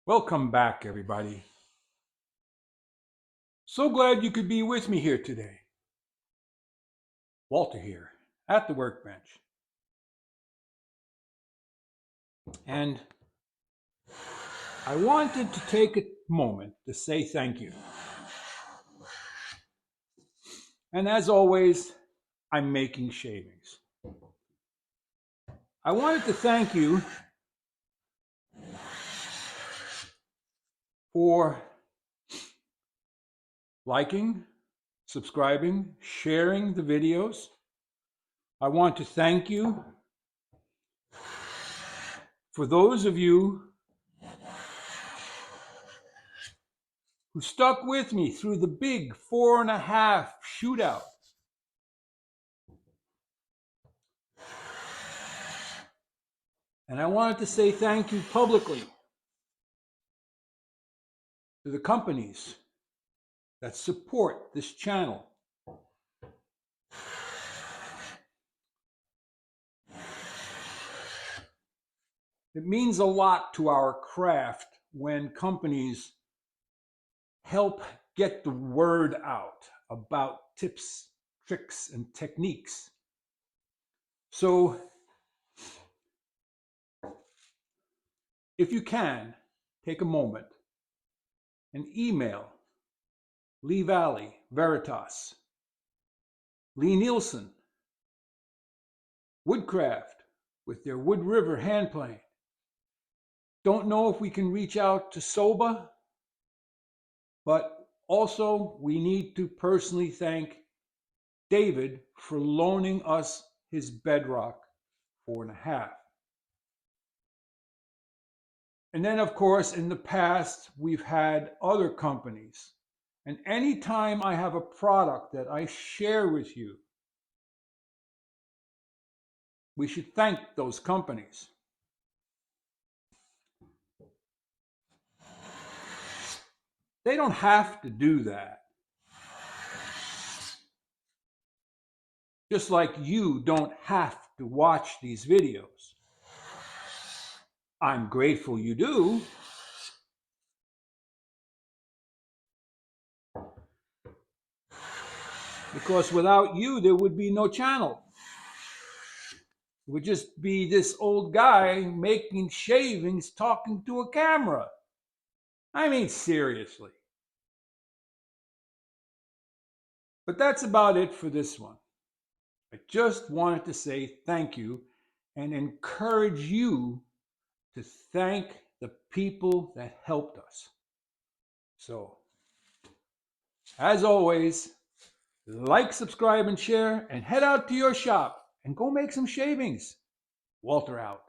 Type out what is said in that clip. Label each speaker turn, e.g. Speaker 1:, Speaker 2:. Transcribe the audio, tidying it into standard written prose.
Speaker 1: Welcome back, everybody. So glad you could be with me here today. Walter here at the workbench. And I wanted to take a moment to say thank you. And as always, I'm making shavings. I wanted to thank you for liking, subscribing, sharing the videos. I want to thank you for those of you who stuck with me through the big 4.5 shootout. And I wanted to say thank you publicly to the companies that support this channel. It means a lot to our craft when companies help get the word out about tips, tricks, and techniques. So if you can, take a moment and email Lee Valley Veritas, Lie-Nielsen, Woodcraft with their Wood River hand plane. Don't know if we can reach out to Soba, but also we need to personally thank David for loaning us his Bedrock 4.5. And then, of course, in the past, we've had other companies. And anytime I have a product that I share with you, we should thank those companies. They don't have to do that. Just like you don't have to watch these videos. I'm grateful you do. Because without you, there would be no channel. It would just be this old guy making shavings talking to a camera. I mean, seriously. But that's about it for this one. I just wanted to say thank you and encourage you to thank the people that helped us. So, as always, like, subscribe, and share, and head out to your shop and go make some shavings. Walter out.